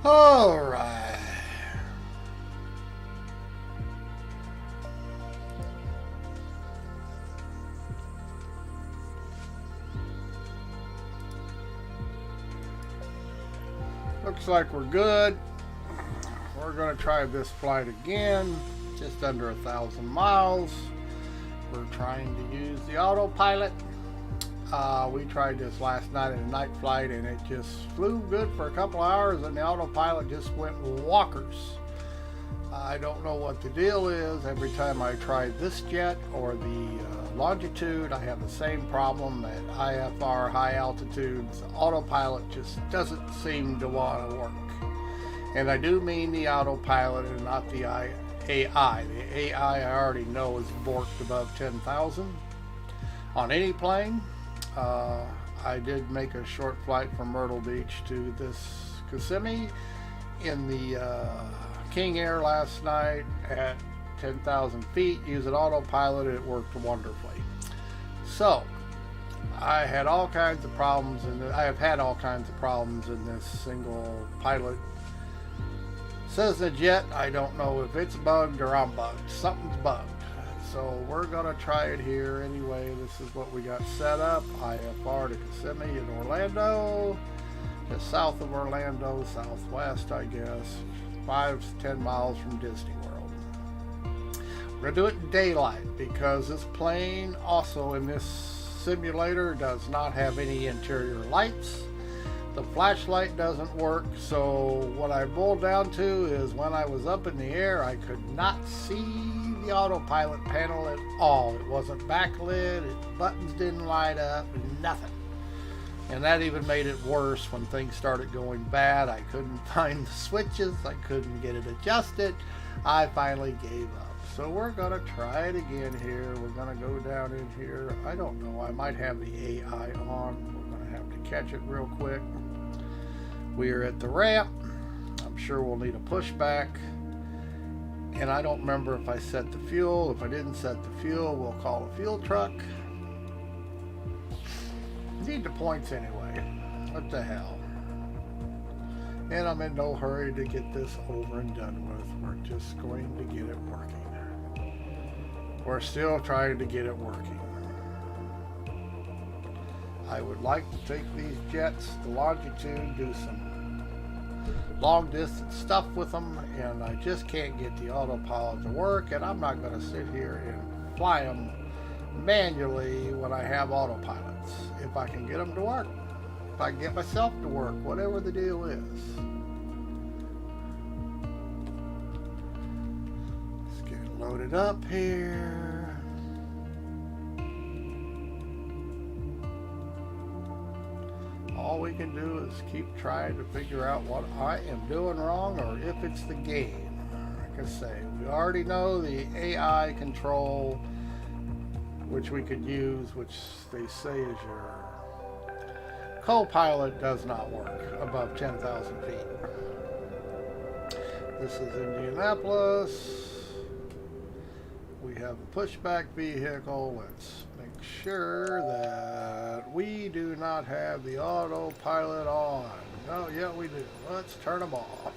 All right. Looks like we're good. We're going to try this flight again. Just under 1,000 miles. We're trying to use the autopilot. We tried this last night in a night flight and it just flew good for a couple of hours and the autopilot just went walkers. I don't know what the deal is. Every time I try this jet or the longitude, I have the same problem at IFR, high altitudes. The autopilot just doesn't seem to want to work. And I do mean the autopilot and not the AI. The AI I already know is borked above 10,000 on any plane. I did make a short flight from Myrtle Beach to this Kissimmee in the King Air last night at 10,000 feet using autopilot. It worked wonderfully. So I had all kinds of problems, and I have had all kinds of problems in this single pilot Cessna jet. I don't know if it's bugged or I'm bugged. Something's bugged. So we're going to try it here anyway. This is what we got set up. IFR to Kissimmee in Orlando. Just south of Orlando, southwest, I guess. 5 to 10 miles from Disney World. We're going to do it in daylight because this plane also in this simulator does not have any interior lights. The flashlight doesn't work, so what I boiled down to is when I was up in the air, I could not see the autopilot panel at all. It wasn't backlit, buttons didn't light up, nothing. And that even made it worse when things started going bad. I couldn't find the switches, I couldn't get it adjusted. I finally gave up. So we're gonna try it again here. We're gonna go down in here. I don't know, I might have the AI on. We're gonna have to catch it real quick. We are at the ramp. I'm sure we'll need a pushback. And I don't remember if I set the fuel. If I didn't set the fuel, we'll call a fuel truck. Need the points anyway. What the hell? And I'm in no hurry to get this over and done with. We're just going to get it working. We're still trying to get it working. I would like to take these jets to longitude, do some long distance stuff with them, and I just can't get the autopilot to work, and I'm not going to sit here and fly them manually when I have autopilots. If I can get them to work, if I can get myself to work, whatever the deal is. Let's get it loaded up here. All we can do is keep trying to figure out what I am doing wrong or if it's the game. Like I say, we already know the AI control, which we could use, which they say is your co-pilot, does not work above 10,000 feet. This is Indianapolis. We have a pushback vehicle. Let's make sure that we do not have the autopilot on. Oh, yeah, we do. Let's turn them off.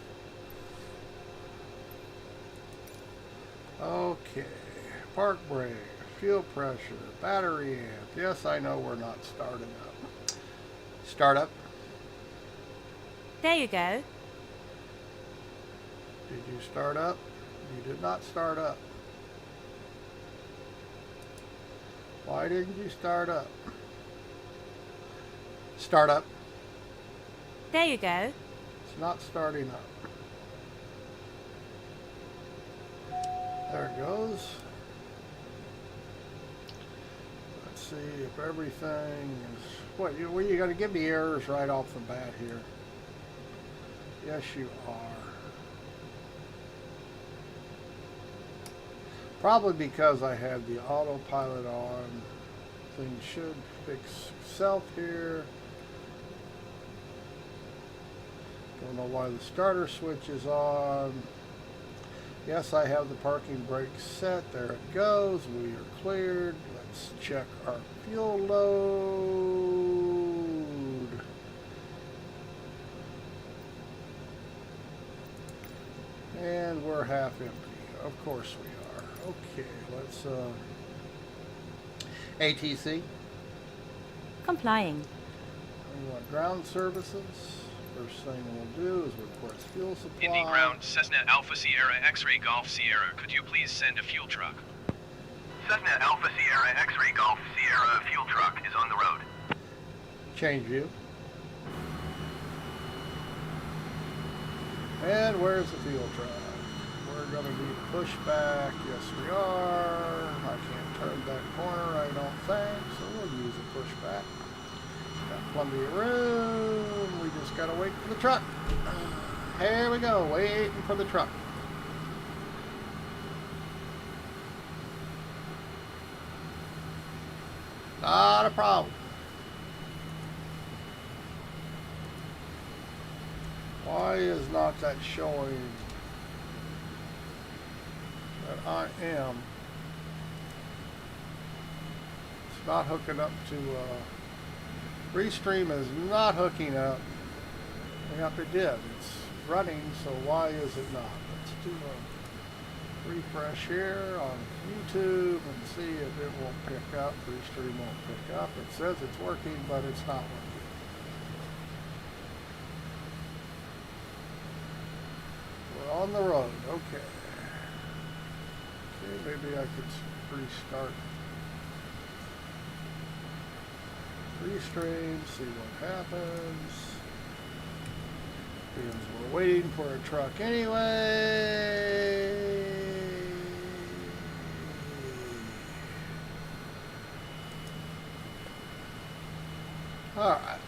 Okay. Park brake, fuel pressure, battery amp. Yes, I know we're not starting up. Start up. There you go. Did you start up? You did not start up. Why didn't you start up? Start up. There you go. It's not starting up. There it goes. Let's see if everything is... What, you got to give me errors right off the bat here. Yes, you are. Probably because I have the autopilot on. Things should fix itself here. Don't know why the starter switch is on. Yes, I have the parking brake set. There it goes. We are cleared. Let's check our fuel load. And we're half empty. Of course we are. Okay, let's ATC. Complying. We want ground services. First thing we'll do is request fuel supply. Indy ground, Cessna Alpha Sierra X-Ray Golf Sierra. Could you please send a fuel truck? Cessna Alpha Sierra X-Ray Golf Sierra fuel truck is on the road. Change view. And where's the fuel truck? We're going to need a pushback. Yes, we are. I can't turn that corner, I don't think, so we'll use a pushback. Got plenty of room. We just got to wait for the truck. Here we go, waiting for the truck. Not a problem. Why is not that showing that I am? It's not hooking up to, Restream is not hooking up. Yep, it did. It's running, so why is it not? Let's do a refresh here on YouTube and see if it won't pick up. Restream won't pick up. It says it's working, but it's not working. We're on the road. Okay. Okay, maybe I could restart. Restream, see what happens. Because we're waiting for a truck anyway. Alright.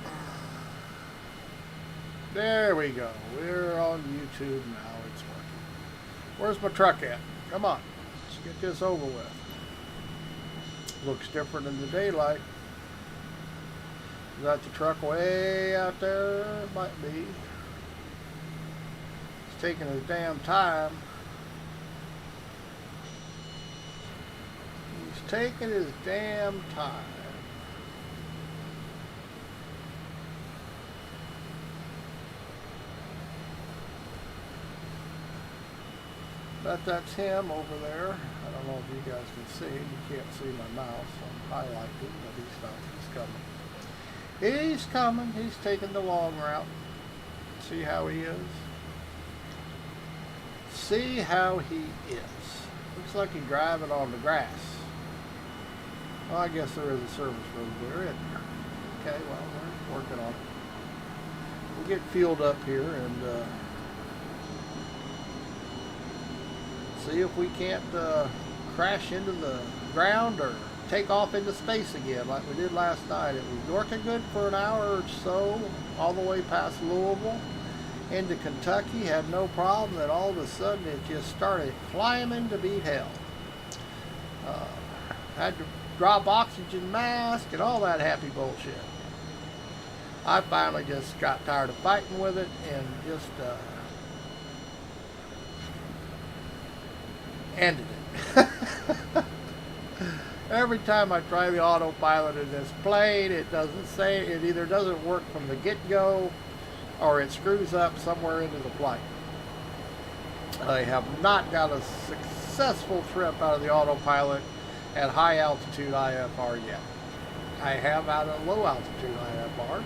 There we go. We're on YouTube now. It's working. Where's my truck at? Come on. Let's get this over with. Looks different in the daylight. Is that the truck way out there? Might be. It's taking his damn time. He's taking his damn time. Bet that's him over there. I don't know if you guys can see him. You can't see my mouse. I'm highlighting, but he's not. He's coming. He's coming. He's taking the long route. See how he is? See how he is. Looks like he's driving on the grass. Well, I guess there is a service road there, isn't there? Okay, well, we're working on it. We'll get fueled up here and see if we can't crash into the ground or take off into space again like we did last night. It was working good for an hour or so, all the way past Louisville into Kentucky, had no problem. Then all of a sudden it just started climbing to beat hell. Had to drop oxygen mask and all that happy bullshit. I finally just got tired of fighting with it and just ended it. Every time I try the autopilot in this plane, it doesn't say, it either doesn't work from the get-go or it screws up somewhere into the flight. I have not got a successful trip out of the autopilot at high altitude IFR yet. I have out of low altitude IFR.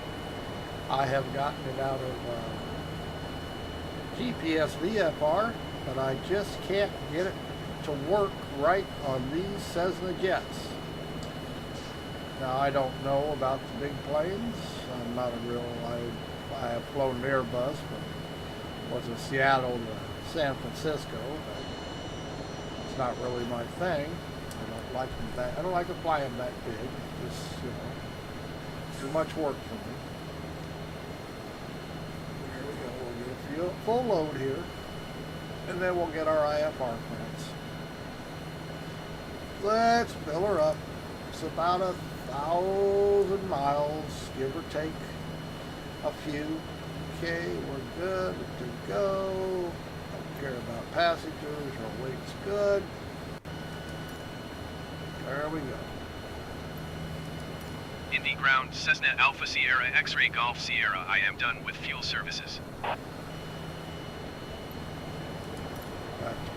I have gotten it out of GPS VFR, but I just can't get it to work right on these Cessna jets. Now I don't know about the big planes. I'm not a real, I have flown an Airbus, but was in Seattle to San Francisco, but it's not really my thing. I don't like them that, I don't like them flying that big. It's just, you know, too much work for me. Here we go, we'll get a full load here, and then we'll get our IFR clearance. Let's fill her up. It's about 1,000 miles, give or take a few. Okay, we're good to go. Don't care about passengers. Our weight's good. There we go. Indy ground, Cessna Alpha Sierra X-Ray Golf Sierra. I am done with fuel services.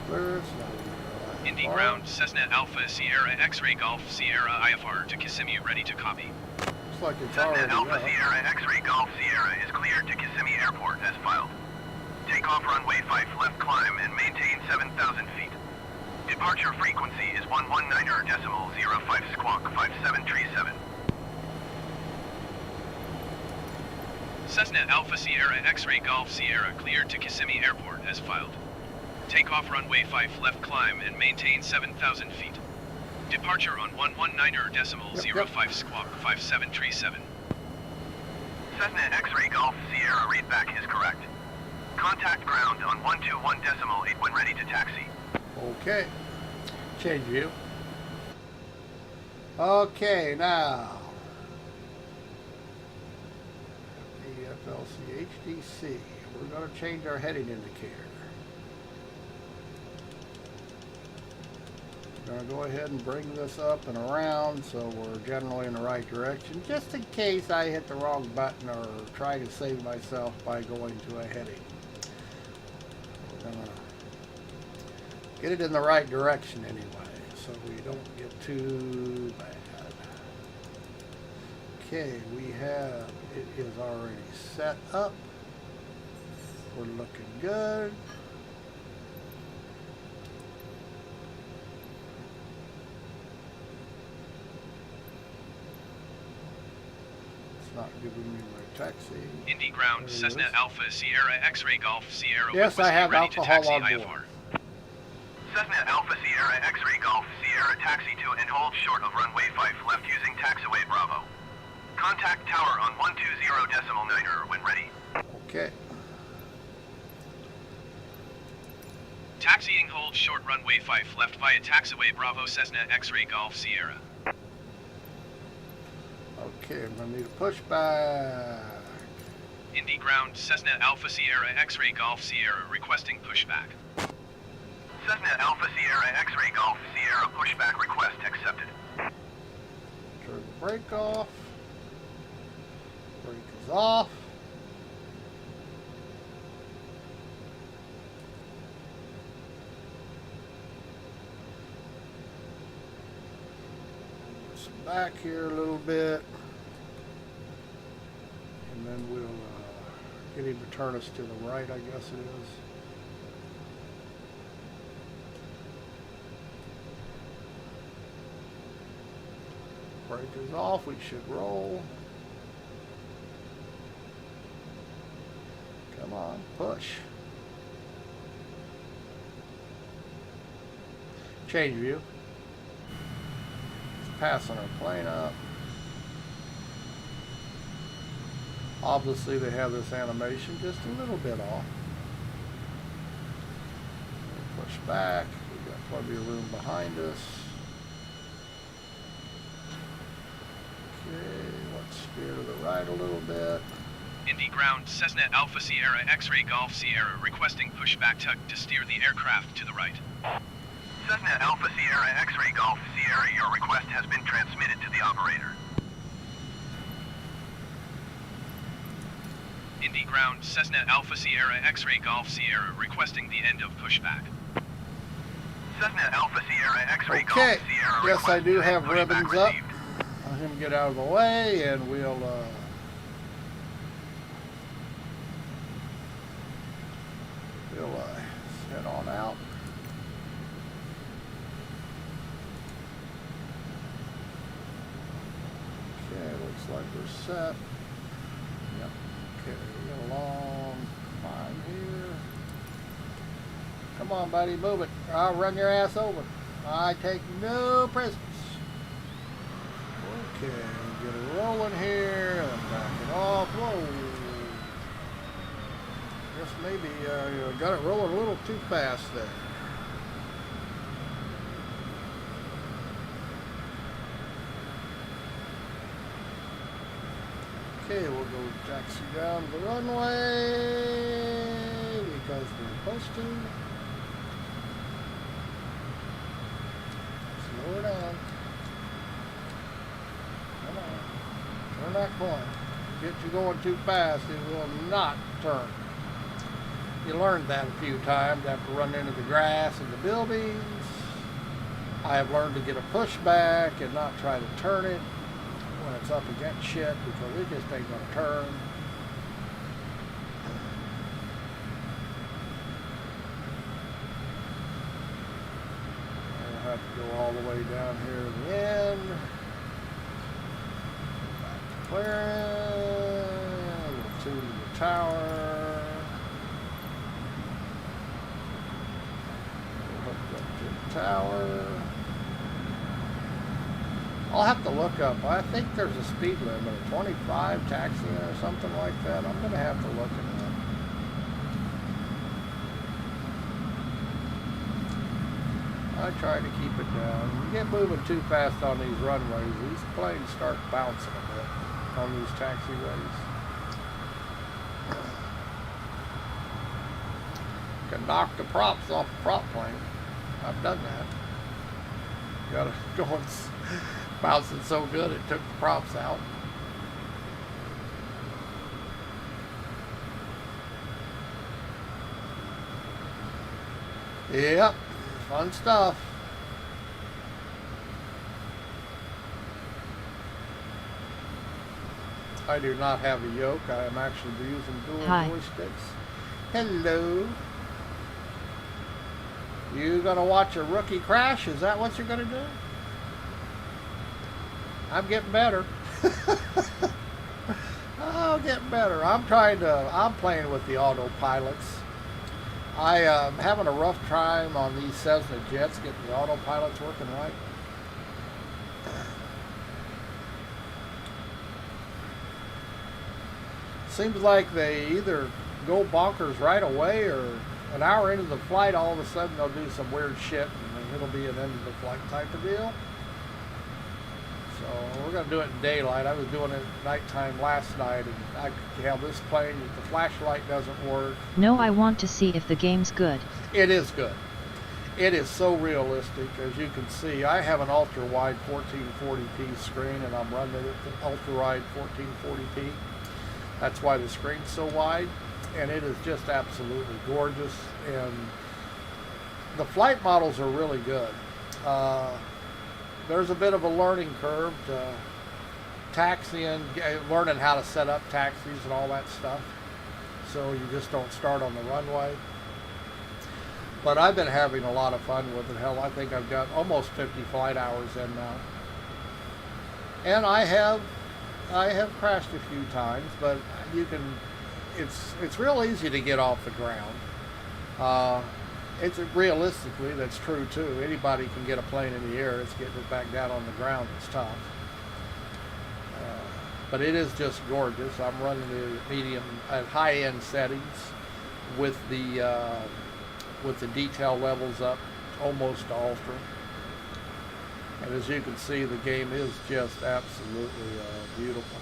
clear. It's not Indy ground, Cessna Alpha Sierra X-Ray Golf Sierra IFR to Kissimmee, ready to copy. looks like it's Cessna already Alpha up. Sierra X-Ray Golf Sierra is cleared to Kissimmee Airport as filed. Take off runway 5 left climb and maintain 7,000 feet. Departure frequency is 119.05 squawk 5737. Cessna Alpha Sierra X-Ray Golf Sierra cleared to Kissimmee Airport as filed. Take off runway 5 left climb and maintain 7,000 feet. Departure on 119.05 squawk 5737. Cessna X-Ray Golf Sierra readback is correct. Contact ground on 121.8 when ready to taxi. Okay. Change view. Okay, now. The FLC HDC. We're going to change our heading indicator. We're going to go ahead and bring this up and around so we're generally in the right direction, just in case I hit the wrong button or try to save myself by going to a heading. We're going to get it in the right direction anyway, so we don't get too bad. Okay, it is already set up. We're looking good. It's not giving me my taxi. Indy ground, Cessna Alpha Sierra X-Ray Golf Sierra. Yes, I have ready to alcohol taxi on board. IFR. Cessna Alpha Sierra X-Ray Golf Sierra taxi to and hold short of runway 5 left using taxiway Bravo. Contact tower on 120.9 when ready. Okay. Taxiing hold short runway 5 left via taxiway Bravo Cessna X-Ray Golf Sierra. Okay, I'm going to need a pushback. Indy ground, Cessna Alpha Sierra X-Ray Golf Sierra requesting pushback. Cessna Alpha Sierra X-Ray Golf Sierra pushback request accepted. Turn the brake off. Brake is off. This back here a little bit. And then we'll get him to turn us to the right, I guess it is. Brake is off, we should roll. Come on, push. Change view. It's passing our plane up. Obviously they have this animation just a little bit off. Push back. We've got plenty of room behind us. Okay, let's steer to the right a little bit. Indy ground, Cessna Alpha Sierra X-Ray Golf Sierra requesting pushback tug to steer the aircraft to the right. Cessna Alpha Sierra X-Ray Golf Sierra, your request has been transmitted to the operator. Indy ground, Cessna Alpha Sierra X-Ray Golf Sierra requesting the end of pushback. Cessna Alpha Sierra X-Ray Golf Okay, Sierra yes, I do request have pushback ribbons up. received. Let him get out of the way and we'll head on out. Okay, looks like we're set. Yep. Okay, we got a long climb here. Come on, buddy, move it. I'll run your ass over. I take no prisoners. Okay, get it rolling here and back it off. Whoa. Guess maybe got it rolling a little too fast there. Okay, we'll go taxi down the runway because we're supposed to. Slow her down. Come on. Turn that corner. Get you going too fast, it will not turn. You learned that a few times after running into the grass and the buildings. I have learned to get a pushback and not try to turn it when it's up against shit, because it just ain't gonna turn. I'll have to go all the way down here to the end. Back to clearing. To the tower. Hooked up to the tower. I'll have to look up. I think there's a speed limit of 25 taxiing or something like that. I'm going to have to look at that. I try to keep it down. You get moving too fast on these runways, these planes start bouncing a bit on these taxiways. Can knock the props off a prop plane. I've done that. Got it going, bouncing so good it took the props out. Yep, fun stuff. I do not have a yoke. I am actually using dual joysticks. Hello. You gonna watch a rookie crash? Is that what you're gonna do? I'm getting better. Oh, getting better. I'm playing with the autopilots. I am having a rough time on these Cessna jets getting the autopilots working right. Seems like they either go bonkers right away, or an hour into the flight, all of a sudden they'll do some weird shit and it'll be an end of the flight type of deal. So we're going to do it in daylight. I was doing it at nighttime last night, and I could have this plane, the flashlight doesn't work. No, I want to see if the game's good. It is good. It is so realistic. As you can see, I have an ultra-wide 1440p screen, and I'm running it at ultra-wide 1440p. That's why the screen's so wide, and it is just absolutely gorgeous. And the flight models are really good. There's a bit of a learning curve to taxiing, learning how to set up taxis and all that stuff. So you just don't start on the runway. But I've been having a lot of fun with it. Hell, I think I've got almost 50 flight hours in now. And I have crashed a few times, but it's real easy to get off the ground. It's realistically, that's true too. Anybody can get a plane in the air. It's getting it back down on the ground that's tough. But it is just gorgeous. I'm running the medium at high-end settings with the detail levels up almost to ultra. And as you can see, the game is just absolutely beautiful.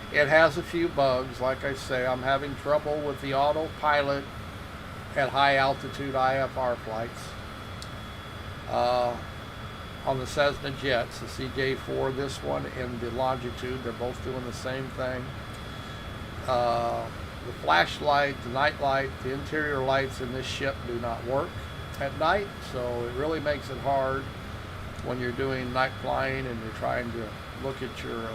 It has a few bugs. Like I say, I'm having trouble with the autopilot at high altitude IFR flights. On the Cessna jets, the CJ4, this one, and the Longitude, they're both doing the same thing. The flashlight, the night light, the interior lights in this ship do not work at night, so it really makes it hard when you're doing night flying and you're trying to look at your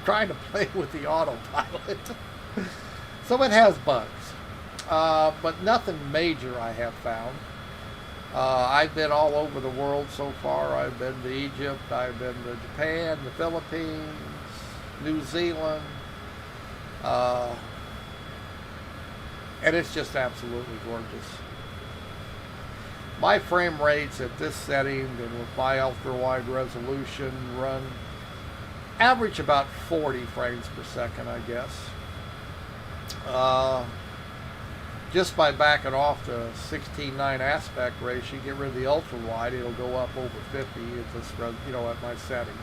trying to play with the autopilot. So it has bugs, but nothing major I have found. I've been all over the world so far. I've been to Egypt, I've been to Japan, the Philippines, New Zealand, and it's just absolutely gorgeous. My frame rates at this setting and with my ultra-wide resolution run average about 40 frames per second, I guess. Just by backing off the 16:9 aspect ratio, you get rid of the ultra-wide, it'll go up over 50 at this, at my settings.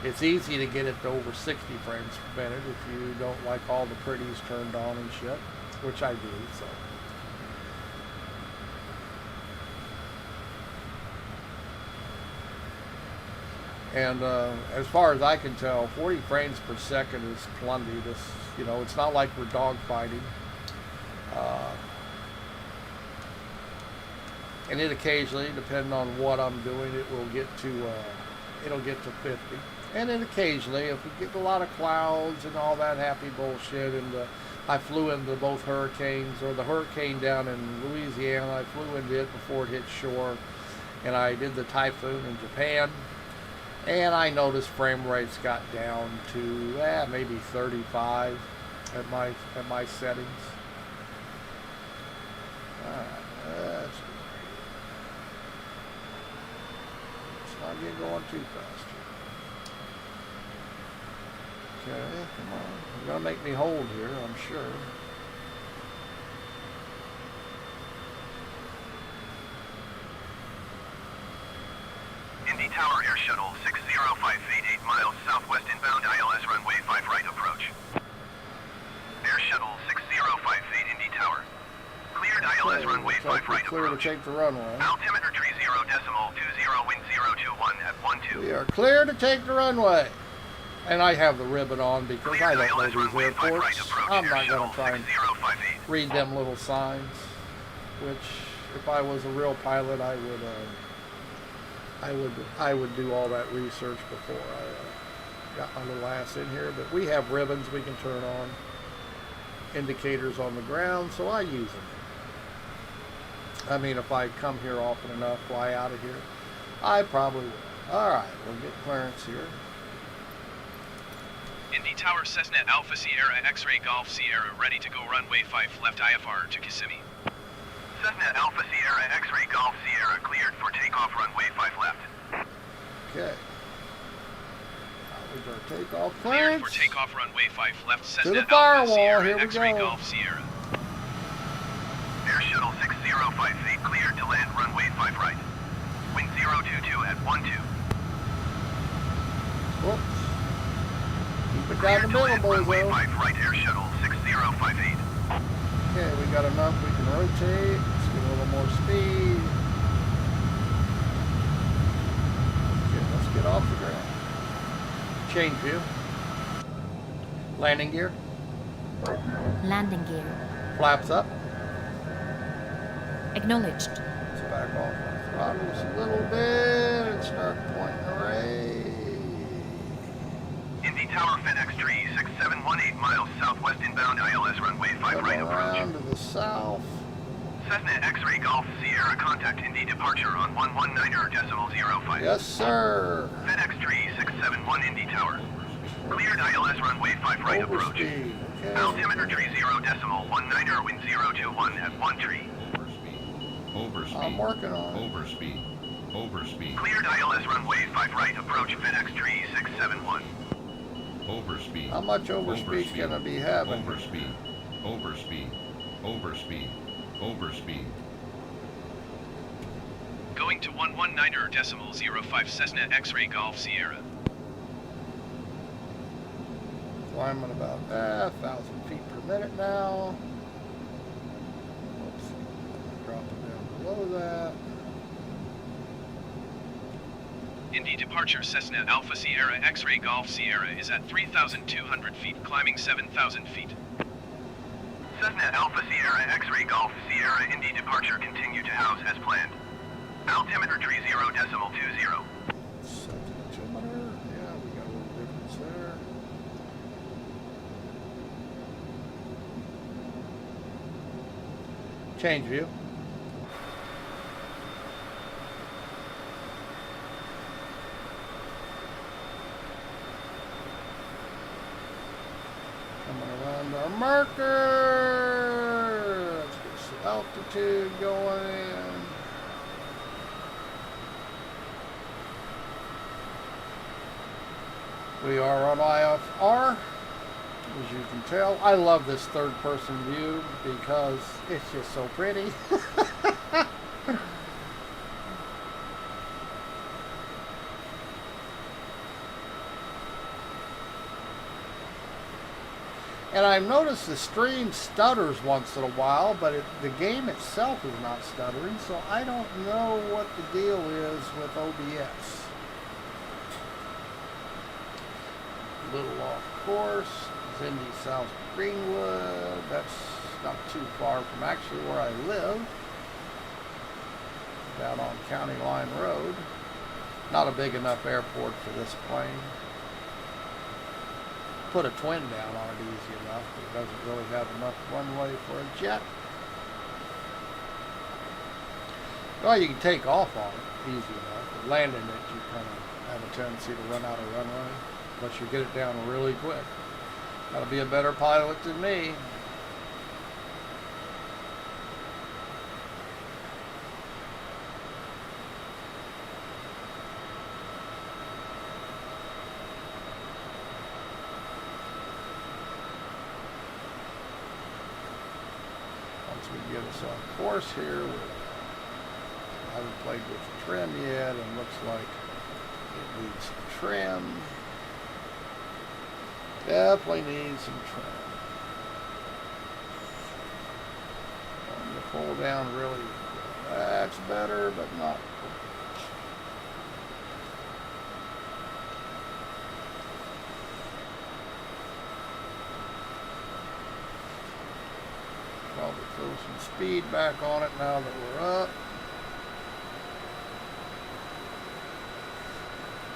It's easy to get it to over 60 frames per minute if you don't like all the pretties turned on and shit, which I do, so. And as far as I can tell, 40 frames per second is plenty. This, you know, it's not like we're dogfighting. And it occasionally, depending on what I'm doing, it will get to it'll get to 50. And then occasionally, if we get a lot of clouds and all that happy bullshit, and I flew into both hurricanes, or the hurricane down in Louisiana, I flew into it before it hit shore, and I did the typhoon in Japan, and I noticed frame rates got down to maybe 35 at my settings. That's good. Let's not get going too fast here. Okay, come on. You're gonna make me hold here, I'm sure. Indy Tower Air Shuttle 60588 miles southwest inbound ILS runway 5 right approach. Air Shuttle 6058 Indy Tower. Cleared ILS runway 5 right clear approach. to take the runway. Altimeter tree 0.20, wind 021 at 12. We are clear to take the runway. And I have the ribbon on because Cleared I don't know ILS these runway 5 right airports. approach. I'm Air not Shuttle going to try and 6058. read them little signs, which if I was a real pilot, I would do all that research before I got my little ass in here. But we have ribbons we can turn on, indicators on the ground, so I use them. I mean, if I come here often enough, fly out of here, I probably will. All right, we'll get clearance here. Indy Tower Cessna Alpha Sierra X-Ray Golf Sierra ready to go runway 5 left IFR to Kissimmee. Cessna Alpha Sierra X-Ray Golf Sierra cleared for takeoff runway 5 left. Okay. That was our takeoff Cleared clearance. for takeoff runway 5 left To Cessna the Alpha firewall, Sierra here we X-Ray go. Golf Sierra. Air Shuttle 6058 cleared to land runway 5 right. Wind 022 at 12. Whoops. Keep it down Cleared the to middle, land runway bozo. 5 right Air Shuttle 6058. Okay, we got enough. We can rotate. Let's get a little more speed. Okay, let's get off the ground. Change view. Landing gear. Landing gear. Flaps up. Acknowledged. Let's back off the throttles a little bit and start pointing array. Indy Tower FedEx Tree 6718 miles southwest inbound ILS runway 5 Come right around approach. to the south. Cessna X-Ray Golf Sierra contact Indy departure on 119.05. Yes, sir. FedEx Tree 671 Indy Tower. Cleared ILS runway 5 right approach. Overspeed. Okay. Altimeter tree 0.19, wind 021 at 1 tree. Overspeed. I'm working on it. Overspeed. Overspeed. Cleared ILS runway 5 right approach FedEx Tree 671. Overspeed. How much overspeed's gonna be having? Overspeed. Overspeed. Overspeed. Overspeed. Going to 119.05 Cessna X-Ray Golf Sierra. Climbing about 1,000 feet per minute now. Oops. Drop it down below that. Indy departure Cessna Alpha Sierra X-Ray Golf Sierra is at 3,200 feet, climbing 7,000 feet. Cessna Alpha Sierra X-Ray Golf Sierra Indy departure continue to house as planned. Altimeter tree 0.20. Set the altimeter. Yeah, we got a little difference there. Change view. Coming around our marker. Let's get some altitude going. We are on IFR, as you can tell. I love this third-person view because it's just so pretty. And I've noticed the stream stutters once in a while, but the game itself is not stuttering, so I don't know what the deal is with OBS. a little off course. Indy South Greenwood. That's not too far from actually where I live. Down on County Line Road. Not a big enough airport for this plane. Put a twin down on it easy enough, but it doesn't really have enough runway for a jet. Well, you can take off on it easy enough, but landing it, you kind of have a tendency to run out of runway unless you get it down really quick. Gotta be a better pilot than me. Once we get us on course here, I haven't played with the trim yet, and looks like it needs some trim. Definitely needs some trim. I'm going to pull down really. That's better, but not. Probably throw some speed back on it now that we're up.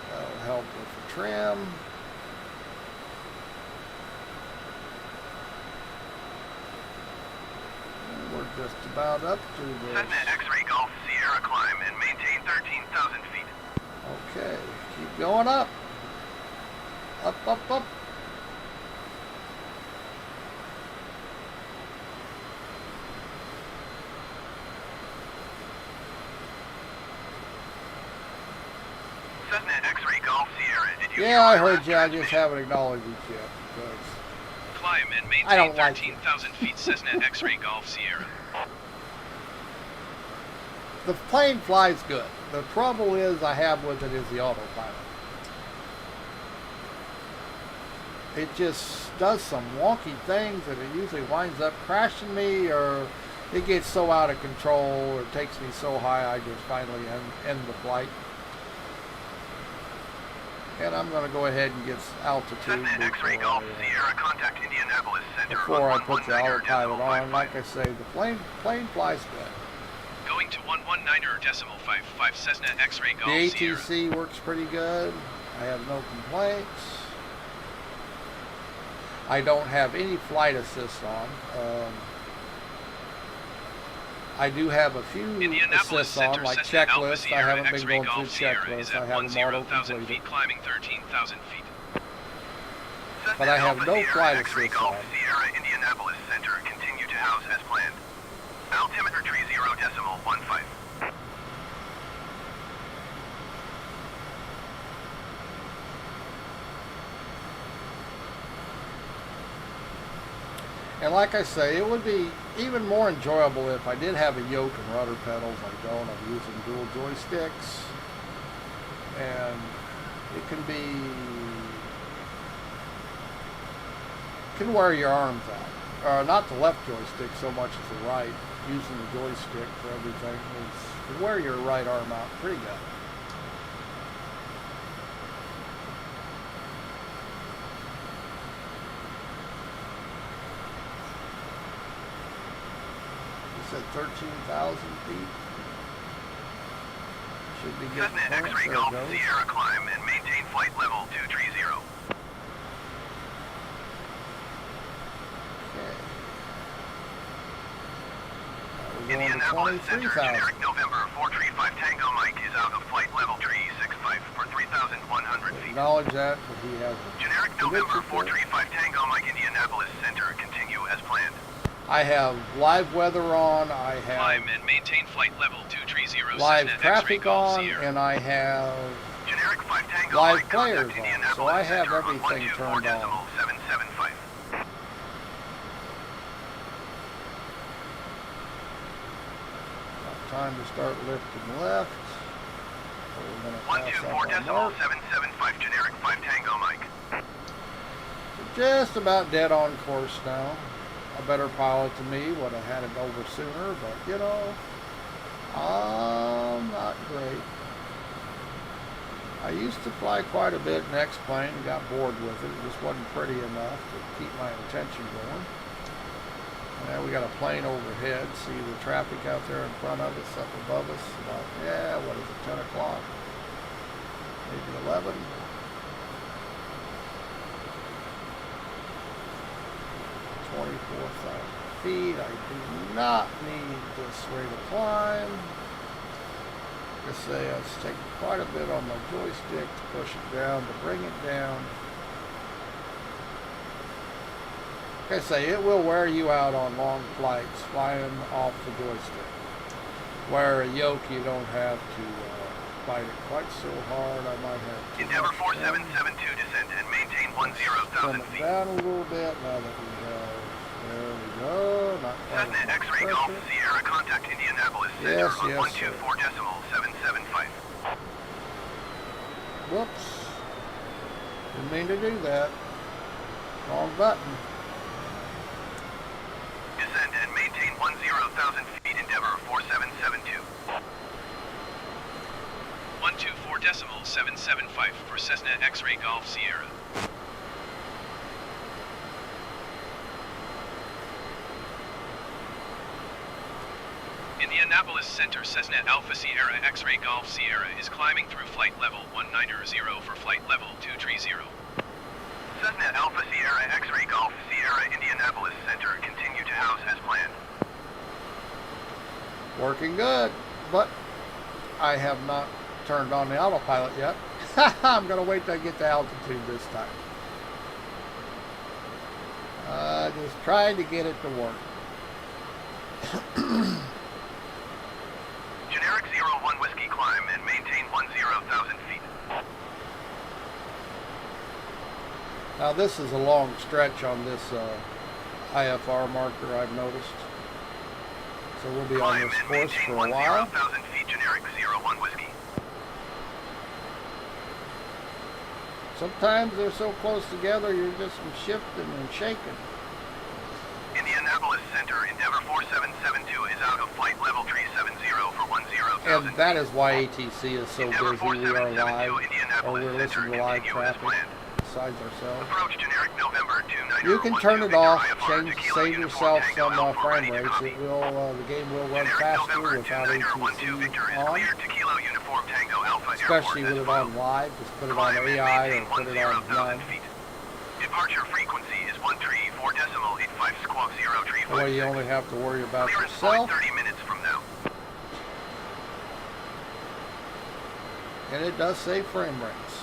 That'll help with the trim. We're just about up to this. Cessna X-Ray Golf Sierra climb and maintain 13,000 feet. Okay, keep going up. Up, up, up. Cessna X-Ray Golf Sierra, did you? Yeah, I heard you. I just haven't acknowledged it yet because Climb and I maintain don't like 13,000 feet. Cessna X-Ray Golf Sierra. the plane flies good. The trouble is I have with it is the autopilot. It just does some wonky things and it usually winds up crashing me, or it gets so out of control or takes me so high I just finally end the flight. And I'm going to go ahead and get altitude before I put the autopilot on. Like I say, the plane flies good. Going to 119.55 Cessna X-Ray Golf The Sierra. ATC works pretty good. I have no complaints. I don't have any flight assist on. I do have a few assists on, like checklists. I haven't been going through checklists. I have them auto-completed. Feet, climbing 13,000 feet. But I have no flight assist on. Sierra Indianapolis Center continue to house as planned. Altimeter 30.15. And like I say, it would be even more enjoyable if I did have a yoke and rudder pedals. I don't. I'm using dual joysticks. And it can wear your arms out. Not the left joystick so much as the right. Using the joystick for everything can wear your right arm out pretty good. At 13,000 feet. Should be good. Cessna X-Ray Golf Sierra climb and maintain flight level 230. Okay. Indianapolis Center, generic November 435 Tango Mike is out of flight level 365 for 3,100 feet. Acknowledge that, but he has a generic November 435 Tango Mike, Indianapolis Center, continue as planned. I have live weather on, I have climb and maintain flight level 230 live Cessna traffic on, Sierra. and I have generic 5 Tango live Mike, players contact on, so I have Center everything turned on. 124.775. Time to start lifting left. So we're going to pass up our mark. 124.775 generic 5 Tango Mike. So just about dead on course now. A better pilot than me would have had it over sooner, but you know, I'm not great. I used to fly quite a bit in X-plane and got bored with it. It just wasn't pretty enough to keep my attention going. Now we got a plane overhead. See the traffic out there in front of us, up above us. About, yeah, what is it, 10 o'clock? Maybe 11. feet. I do not need this rate of climb. Like I say, I was taking quite a bit on my joystick to push it down, to bring it down. Like I say, it will wear you out on long flights, flying off the joystick. Where a yoke, you don't have to fight it quite so hard. I might have to. Endeavor 4772 descend and maintain 10,000 feet. Down a little bit now that we have. There we go. Not quite. Cessna X-ray Golf Sierra contact Indianapolis Center Yes, on yes, 124.775. Whoops. Didn't mean to do that. Wrong button. Descend and maintain 10,000 feet. Endeavor 4772. 124.775 for Cessna X-ray Golf Sierra. Indianapolis Center Cessna Alpha Sierra X-ray Golf Sierra is climbing through flight level 190 for flight level 230. Cessna Alpha Sierra X-ray Golf Sierra Indianapolis Center continue to house as planned. Working good, but I have not turned on the autopilot yet. I'm going to wait till I get to altitude this time. Just trying to get it to work. Generic 01 Whiskey climb and maintain 10,000 feet. Now this is a long stretch on this IFR marker, I've noticed. So we'll be on this course for a while. 10,000 feet generic 01 Whiskey. Sometimes they're so close together you're just shifting and shaking. Indianapolis Center Endeavor 4772 is out of flight level 370 for 10,000 And that is why ATC is so Endeavor busy. We are 4772 live, or Indianapolis we're listening to Center live continue as traffic planned. besides ourselves. Approach generic November 290. You can turn it off, save yourself some frame rates. It will, the game will run faster without ATC on, especially with it on live. Just put it on AI or put it on none. Departure frequency is 134.85 squawk 035. That way you only have to worry about Clearance point yourself. 30 minutes from now. And it does save frame rates.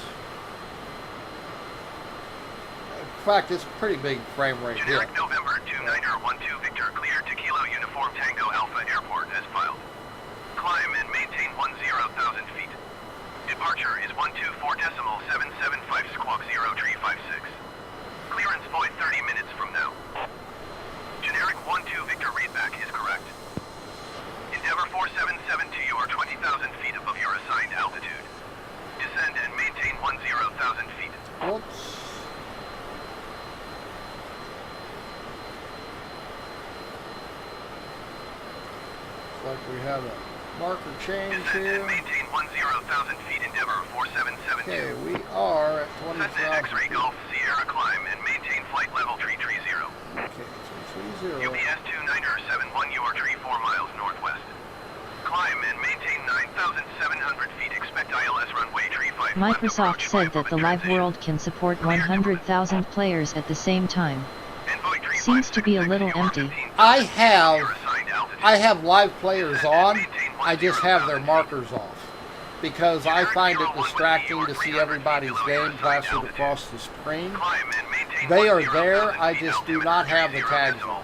In fact, it's a pretty big frame rate hit. Generic November 2912 Victor cleared to Kilo Uniform Tango Alpha Airport as filed. Climb and maintain 10,000 feet. Departure is 124.775 squawk 0356. Clearance point 30 minutes from now. Generic 12 Victor readback is correct. Endeavor 477 to you are 20,000 feet above your assigned altitude. Descend and maintain 10,000 feet. Whoops. Looks like we have a marker change Descend here. and maintain 10,000 feet. Endeavor 4772. Okay, we are at Cessna 20,000 X-ray feet. Golf Sierra climb and maintain flight level 330. Okay, 330. UPS 2971 you are 34 miles northwest. Climb and maintain 9,700 feet. Expect ILS runway 35. Microsoft said that the live world can support 100,000 players at the same time. Seems to be a little empty. I have live players on. I just have their markers off. Because I find it distracting to see everybody's name plastered across the screen. They are there, I just do not have the tags on.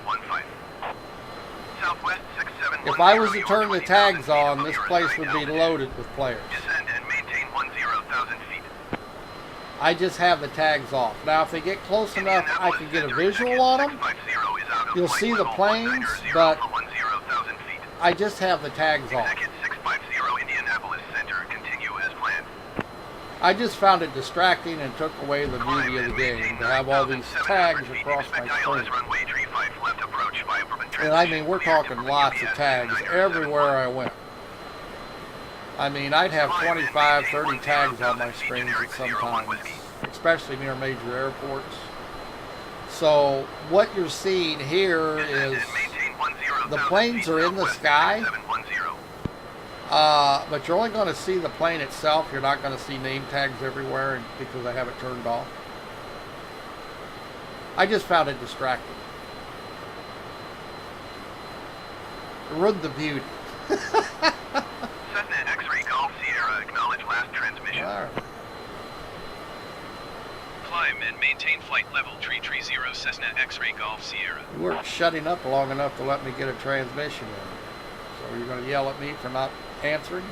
If I was to turn the tags on, this place would be loaded with players. I just have the tags off. Now if they get close enough, I can get a visual on them. You'll see the planes, but I just have the tags off. I just found it distracting and took away the beauty of the game to have all these tags across my screen. And I mean, we're talking lots of tags everywhere I went. I mean, I'd have 25, 30 tags on my screens at some times, especially near major airports. So what you're seeing here is the planes are in the sky, but you're only going to see the plane itself. You're not going to see name tags everywhere because I have it turned off. I just found it distracting. It ruined the beauty. Cessna X-ray Golf Sierra, acknowledge last transmission. All right. Climb and maintain flight level 330 Cessna X-ray Golf Sierra. You weren't shutting up long enough to let me get a transmission in. So you're going to yell at me for not answering?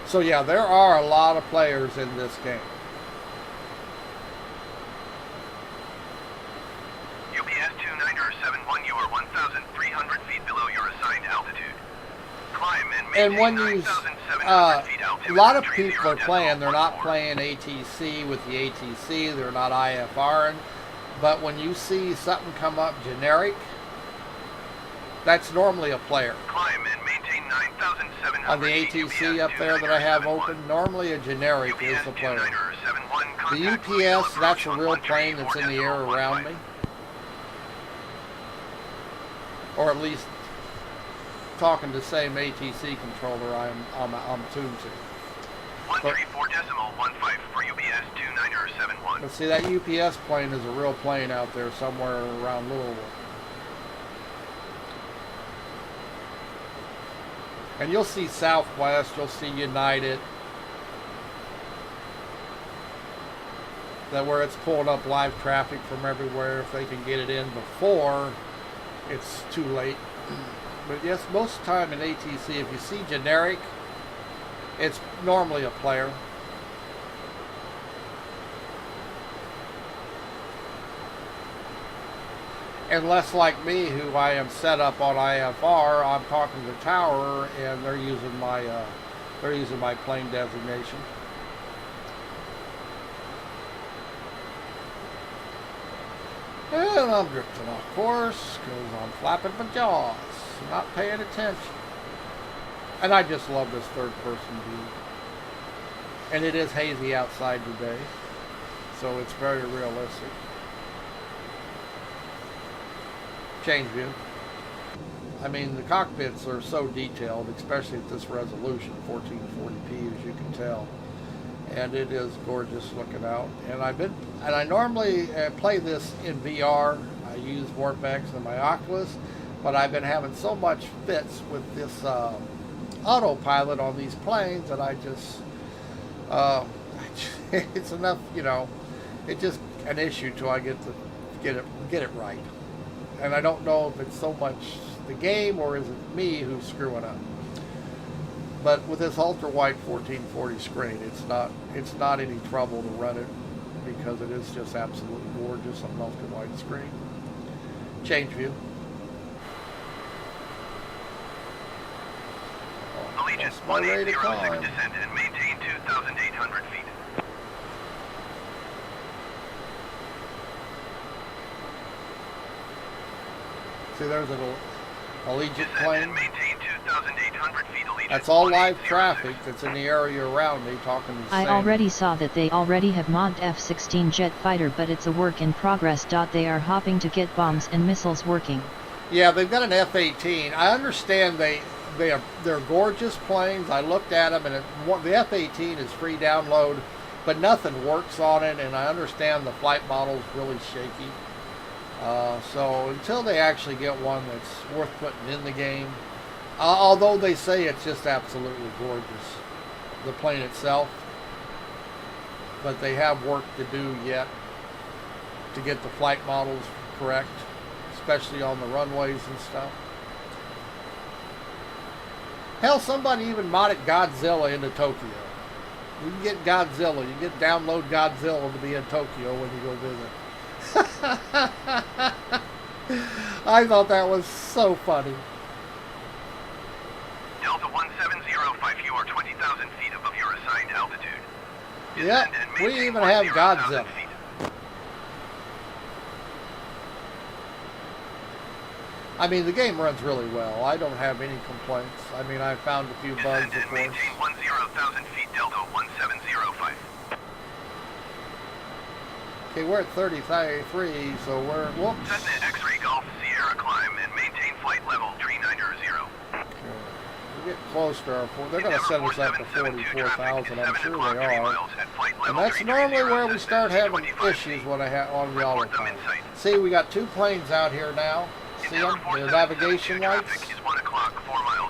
So yeah, there are a lot of players in this game. UPS 2971, you are 1,300 feet below your assigned altitude. Climb and maintain And when you, 9,700 feet altitude. a lot of people are playing, they're not playing ATC with the ATC, they're not IFRing, but when you see something come up generic, that's normally a player. Climb and maintain 9,700 On the ATC up there that I have open, normally a generic is the player. The UPS, that's a real plane that's in the air around me. Or at least talking to the same ATC controller I'm tuned to. 134.15 for UPS 2971. But see, that UPS plane is a real plane out there somewhere around Louisville. And you'll see Southwest, you'll see United. That where it's pulling up live traffic from everywhere if they can get it in before it's too late. But yes, most of the time in ATC, if you see generic, it's normally a player. Unless like me, who I am set up on IFR, I'm talking to the tower and they're using my plane designation. And I'm drifting off course because I'm flapping my jaws, not paying attention. And I just love this third person view. And it is hazy outside today, so it's very realistic. Change view. I mean, the cockpits are so detailed, especially at this resolution, 1440p, as you can tell. And it is gorgeous looking out. And I normally play this in VR. I use Vortex and my Oculus, but I've been having so much fits with this autopilot on these planes that I just, it's enough, you know, it's just an issue till I get it right. And I don't know if it's so much the game or is it me who's screwing up. But with this ultra-wide 1440 screen, it's not any trouble to run it because it is just absolutely gorgeous on an ultra-wide screen. Change view. Allegiance 180 descent and maintain 2,800 feet. See, there's an Allegiant plane. Maintain 2,800 feet. Allegiance. That's all live traffic that's in the area around me talking the same. I already saw that they already have modded F-16 jet fighter, but it's a work in progress. They are hoping to get bombs and missiles working. Yeah, they've got an F-18. I understand they're gorgeous planes. I looked at them, and the F-18 is free download, but nothing works on it, and I understand the flight model's really shaky. So until they actually get one that's worth putting in the game, although they say it's just absolutely gorgeous, the plane itself, but they have work to do yet to get the flight models correct, especially on the runways and stuff. Hell, somebody even modded Godzilla into Tokyo. You can get Godzilla, you can download Godzilla to be in Tokyo when you go visit. I thought that was so funny. Delta 1705, you are 20,000 feet above your assigned altitude. Yep, we even have Godzilla. I mean, the game runs really well. I don't have any complaints. I mean, I found a few bugs, of course. Maintain 10,000 feet, Delta 1705. Okay, we're at 33, so we're, whoops. Cessna X-ray Golf Sierra climb and maintain flight level 390. Okay. We get close to our they're going to set us up to 44,000. I'm sure they are. And that's normally where we start having issues when I have on the autopilot. See, we got 2 planes out here now. See them? Their navigation lights.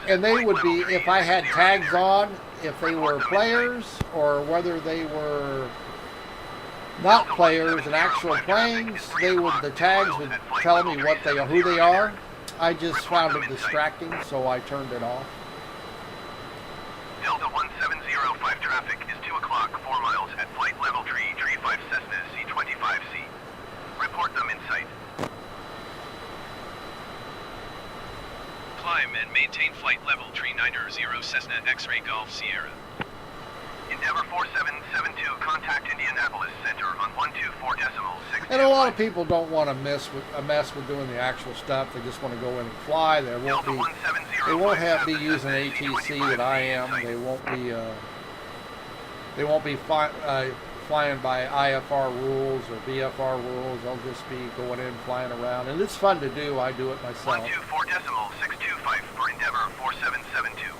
And they would be, if I had tags on, if they were players or whether they were not players and actual planes, the tags would tell me who they are. I just found it distracting, so I turned it off. Delta 1705 traffic is 2 o'clock, 4 miles at flight level 335 Cessna C25C. Report them in sight. Climb and maintain flight level 390 Cessna X-ray Golf Sierra. Endeavor 4772, contact Indianapolis Center on 124.6. And a lot of people don't want to mess with doing the actual stuff. They just want to go in and fly. They won't be using ATC that I am. They won't be flying by IFR rules or VFR rules. They'll just be going in, flying around, and it's fun to do. I do it myself. 124.625 for Endeavor 4772.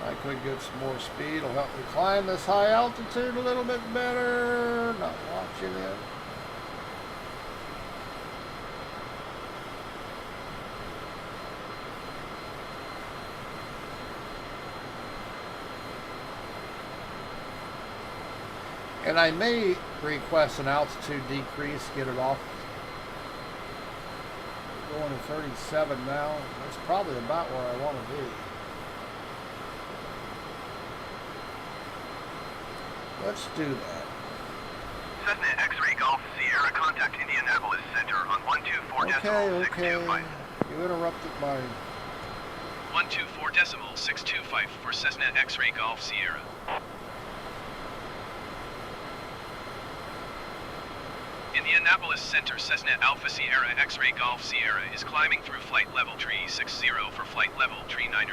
I could get some more speed. It'll help me climb this high altitude a little bit better. Not watching it. And I may request an altitude decrease, get it off. We're going to 37 now. That's probably about where I want to be. Let's do that. Cessna X-ray Golf Sierra, contact Indianapolis Center on 124.625. Okay. You interrupted my... 124.625 for Cessna X-ray Golf Sierra. Indianapolis Center Cessna Alpha Sierra X-ray Golf Sierra is climbing through flight level 360 for flight level 390.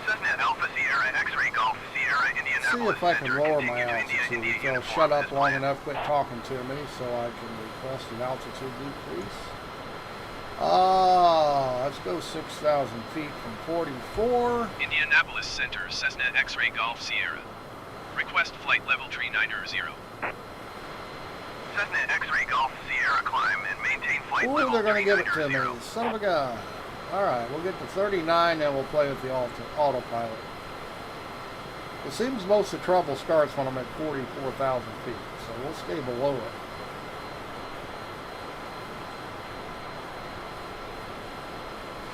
Cessna Alpha Sierra X-ray Golf Sierra Indianapolis. See if I can lower my altitude. If they'll shut up long enough, quit talking to me, so I can request an altitude decrease. Let's go 6,000 feet from 44. Indianapolis Center Cessna X-ray Golf Sierra. Request flight level 390. Cessna X-ray Golf Sierra climb and maintain flight level 390. Ooh, they're going to give it to me. Son of a gun. Alright, we'll get to 39, then we'll play with the autopilot. It seems most of the trouble starts when I'm at 44,000 feet, so we'll stay below it.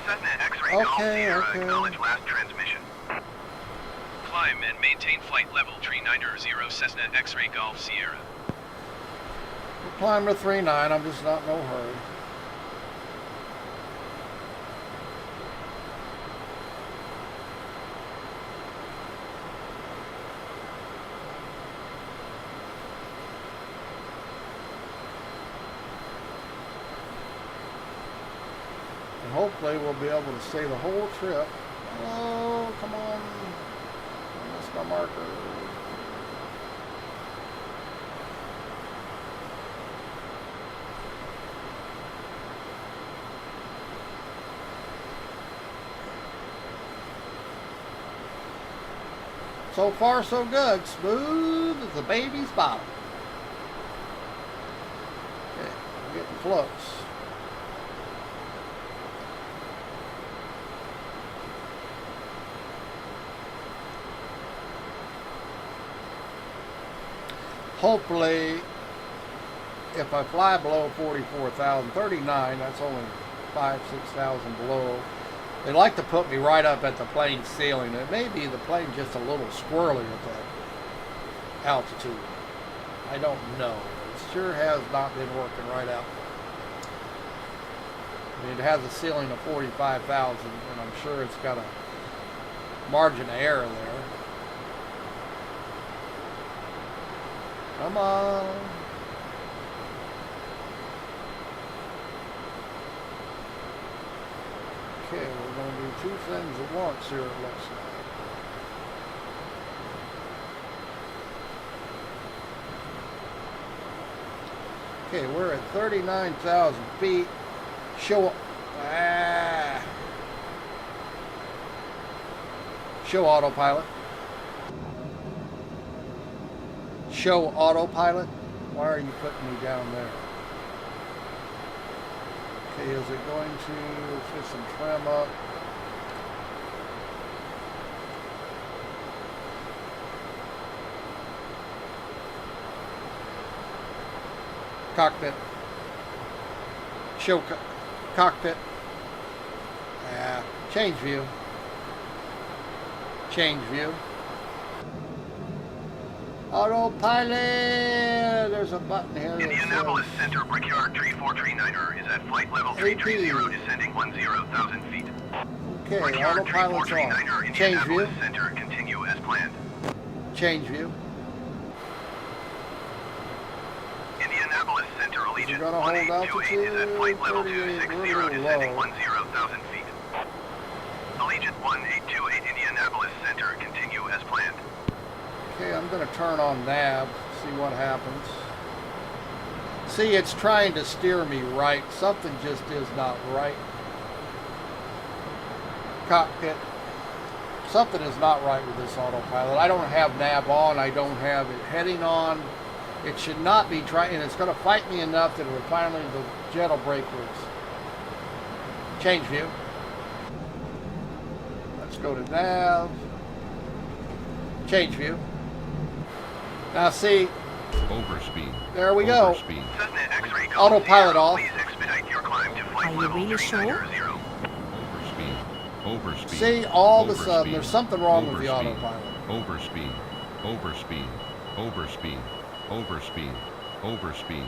Cessna X-ray Golf Sierra, acknowledge last transmission. Climb and maintain flight level 390 Cessna X-ray Golf Sierra. We'll climb to 39, I'm just not in no hurry. And hopefully we'll be able to stay the whole trip. Oh, come on. I missed my marker. So far, so good. Smooth as a baby's bottom. Okay, we're getting close. Hopefully, if I fly below 44,000, 39, that's only 5,000-6,000 below. They like to put me right up at the plane ceiling. It may be the plane just a little squirrely at that altitude. I don't know. It sure has not been working right out there. I mean, it has a ceiling of 45,000, and I'm sure it's got a margin of error there. Come on. Okay, we're going to do two things at once here, it looks like. Okay, we're at 39,000 feet. Show autopilot. Show autopilot. Why are you putting me down there? Okay, is it going to fit some trim up? Cockpit. Show cockpit. Change view. Change view. Autopilot! There's a button here that Indianapolis says Center, Brickyard Tree 439er is at flight level 330, descending 10,000 feet. Okay, Brickyard Tree autopilot's on. 439er, Change view. Indianapolis Center, continue as planned. Change view. Indianapolis Center, Is it Allegiant gonna hold 1828 is at flight level altitude? 260, We're a little descending low. 10,000 feet. Allegiant 1828, Indianapolis Center, continue as planned. Okay, I'm going to turn on nav, see what happens. See, it's trying to steer me right. Something just is not right. Cockpit. Something is not right with this autopilot. I don't have nav on. I don't have it heading on. It should not be trying, and it's going to fight me enough that it will finally, the jet will break loose. Change view. Let's go to nav. Change view. Now see, Overspeed. there we go. Overspeed. Cessna X-ray Golf Autopilot Sierra, off. please expedite your climb to flight Are you level really sure? 390. Overspeed. Overspeed. See, all of a sudden, Overspeed. there's something wrong with the Overspeed. autopilot. Overspeed. Overspeed. Overspeed. Overspeed. Overspeed.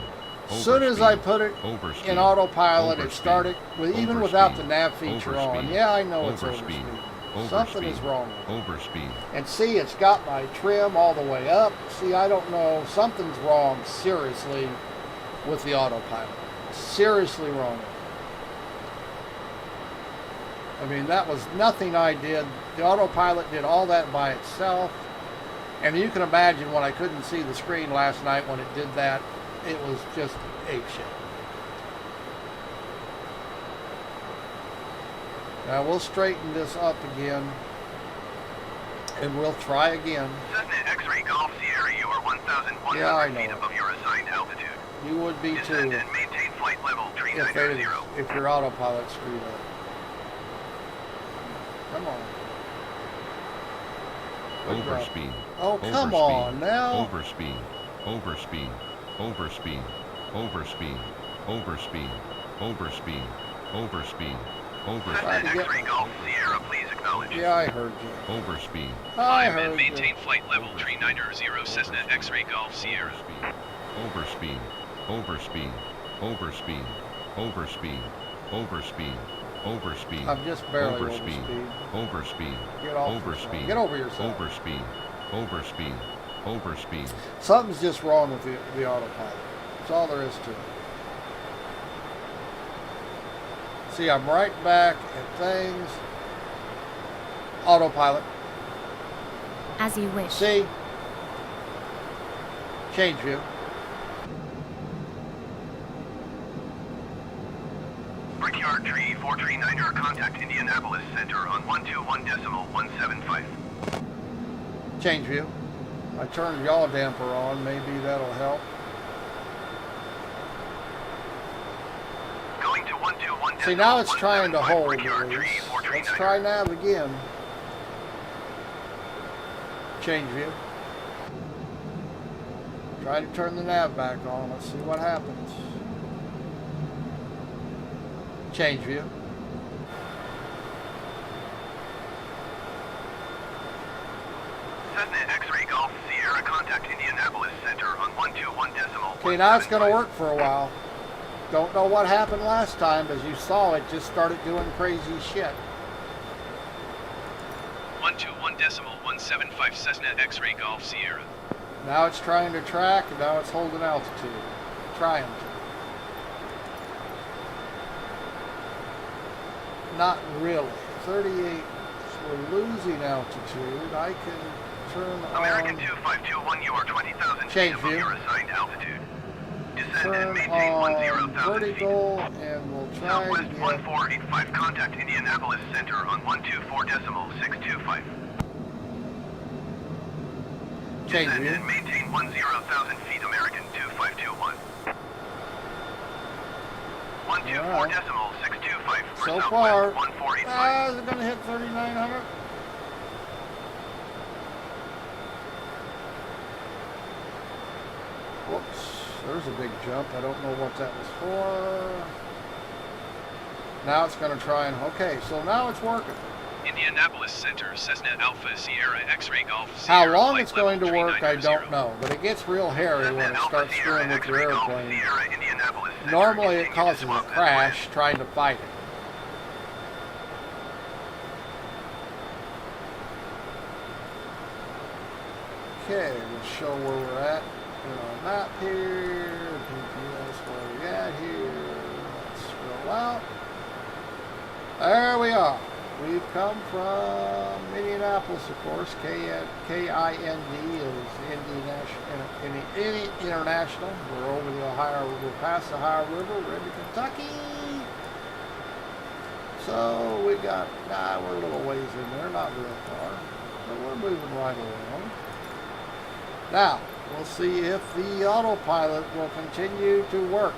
As soon as I put it Overspeed. in autopilot, it Overspeed. started, even Overspeed. without the nav feature on. Overspeed. Yeah, I know it's Overspeed. overspeed. Overspeed. Something is wrong with it. Overspeed. And see, it's got my trim all the way up. See, I don't know. Something's wrong, seriously, with the autopilot. Seriously wrong. I mean, that was nothing I did. The autopilot did all that by itself. And you can imagine when I couldn't see the screen last night when it did that, it was just apeshit. Now we'll straighten this up again, and we'll try again. Cessna X-ray Golf Sierra, you are 1,100 Yeah, I feet know. above your assigned altitude. You would be Descend too and maintain flight level if 390. your autopilot screwed up. Come on. Good job. Overspeed. Oh, come Overspeed. on now. Overspeed. Overspeed. Overspeed. Overspeed. Overspeed. Overspeed. Overspeed. Trying to Cessna get- X-ray Golf Sierra, please acknowledge. Yeah, I heard you. Overspeed. I Climb and heard you. maintain flight level 390 Cessna X-ray Golf Sierra. Overspeed. Overspeed. Overspeed. Overspeed. Overspeed. Overspeed. I'm just barely Overspeed. overspeed. Overspeed. Get off yourself. Overspeed. Get over yourself. Overspeed. Overspeed. Overspeed. Something's just wrong with the autopilot. That's all there is to it. See, I'm right back at things. Autopilot. As you wish. See? Change view. Brickyard Tree 439er, contact Indianapolis Center on 121.175. Change view. I turned yaw damper on. Maybe that'll help. Going to 121. See, now it's trying to hold. Brickyard Louise. Tree Let's 439er. try nav again. Change view. Try to turn the nav back on. Let's see what happens. Change view. Cessna X-ray Golf Sierra, contact Indianapolis Center on 121.175. Okay, now it's going to work for a while. Don't know what happened last time, but as you saw, it just started doing crazy shit. 121.175 Cessna X-ray Golf Sierra. Now it's trying to track, and now it's holding altitude. Trying to. Not really. 38, we're losing altitude. I can turn American on... 2521, you are 20,000 feet Change above view. your assigned altitude. Descend and Turn maintain on 10,000 feet. vertical, and we'll try to Southwest get... 1485, contact Indianapolis Center on 124.625. Change Descend view. and maintain 10,000 feet, American 2521. 124.625 for So Southwest far, 1485. is it going to hit 3,900? Whoops, there's a big jump. I don't know what that was for. Now it's going to try and... Okay, so now it's working. Indianapolis Center, Cessna Alpha Sierra X-Ray Golf How Sierra long flight it's going to level work, I 390. don't know. But it gets real hairy when it Cessna starts Alpha Sierra screwing with your X-ray Golf airplane. Sierra, Indianapolis Center, Normally it continue to causes a swap as crash planned. trying to fight it. Okay, we'll show where we're at. Put our map here. GPS, where we at here. Let's scroll out. There we are. We've come from Minneapolis, of course. K-I-N-D is International. We're over the Ohio. We're past the Ohio River. We're into Kentucky. So we got, we're a little ways in there, not real far. But we're moving right along. Now, we'll see if the autopilot will continue to work.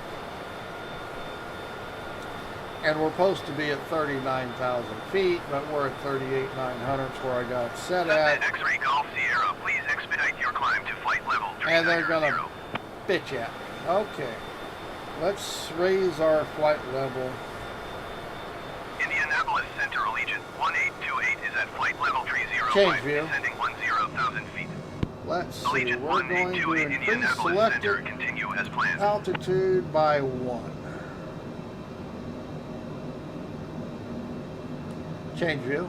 And we're supposed to be at 39,000 feet, but we're at 38,900 where I got it set at. Cessna X-ray Golf Sierra, please expedite your climb to flight level 390. And they're going to bitch at me. Okay. Let's raise our flight level. Indianapolis Center Allegiant 1828 is at flight level 305, Change view. descending 10,000 feet. Let's see. Allegiant We're going to 1828 increase Indianapolis Center, selected continue as planned. altitude by 1. Change view.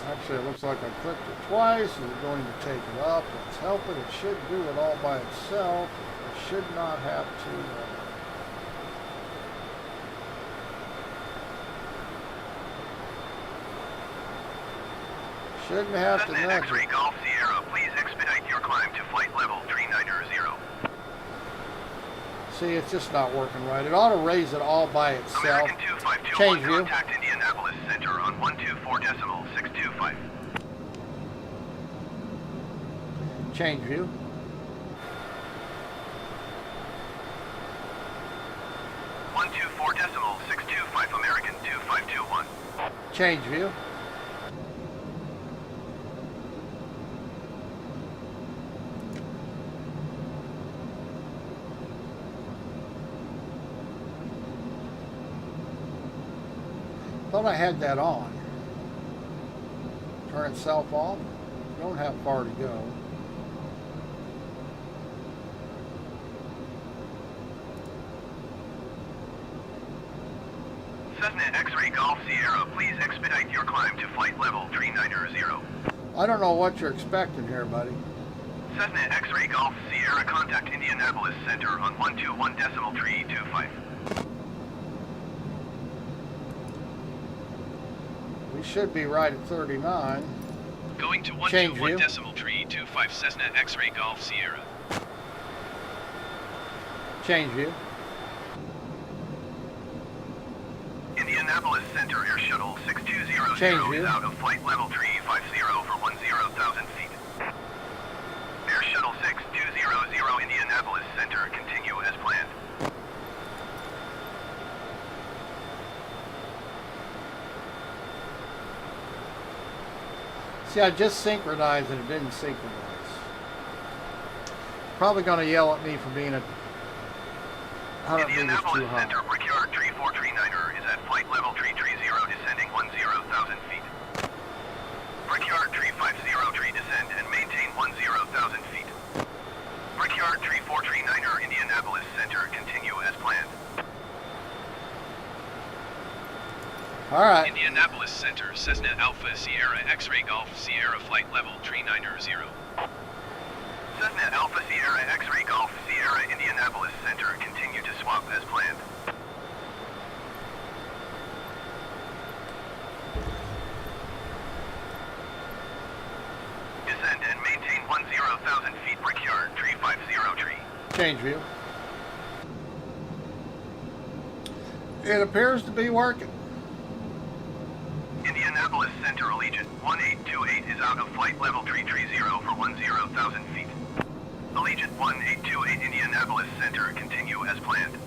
Actually, it looks like I clicked it twice. Is it going to take it up? Let's help it. It should do it all by itself. It should not have to... shouldn't have to Cessna nudge X-ray it. Golf Sierra, please expedite your climb to flight level 390. See, it's just not working right. It ought to raise it all by itself. American 2521, Change view. contact Indianapolis Center on 124.625. Change view. American 2521. Change view. Thought I had that on. Turn itself off. Don't have far to go. Cessna X-ray Golf Sierra, please expedite your climb to flight level 390. I don't know what you're expecting here, buddy. Cessna X-ray Golf Sierra, contact Indianapolis Center on 121.325. We should be right at 39. Going to Change view. 121.325 Cessna X-ray Golf Sierra. Change view. Indianapolis Center Air Shuttle 6200 Change is view. out of flight level 350 for 10,000 feet. Air Shuttle 6200 Indianapolis Center, continue as planned. See, I just synchronized and it didn't synchronize. Probably going to yell at me for being a 100 meters Indianapolis too high. Center Brickyard 3439 is at flight level 330, descending 10,000 feet. Brickyard 3503, descend and maintain 10,000 feet. Brickyard 3439 Indianapolis Center, continue as All right. Indianapolis Center, Cessna Alpha Sierra X-Ray Golf Sierra flight level 390. Cessna Alpha Sierra X-Ray Golf Sierra Indianapolis Center, continue to swap as planned. Descend and maintain 10,000 feet Brickyard, tree 50 tree. Change view. It appears to be working. Indianapolis Center, Allegiant 1828 is out of flight level 330 for 10,000 feet. Allegiant 1828 Indianapolis Center, continue as planned.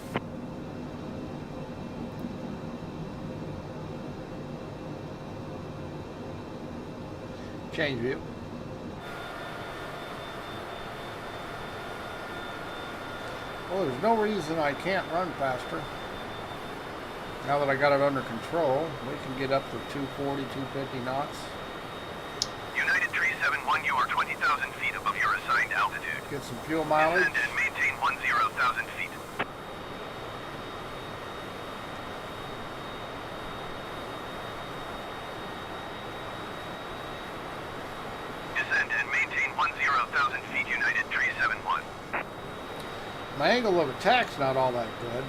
Change view. Well, there's no reason I can't run faster. Now that I got it under control, we can get up to 240, 250 knots. United 371, you are 20,000 feet above your assigned altitude. Get some fuel mileage. Descend and maintain 10,000 feet. Descend and maintain 10,000 feet, United 371. My angle of attack's not all that good.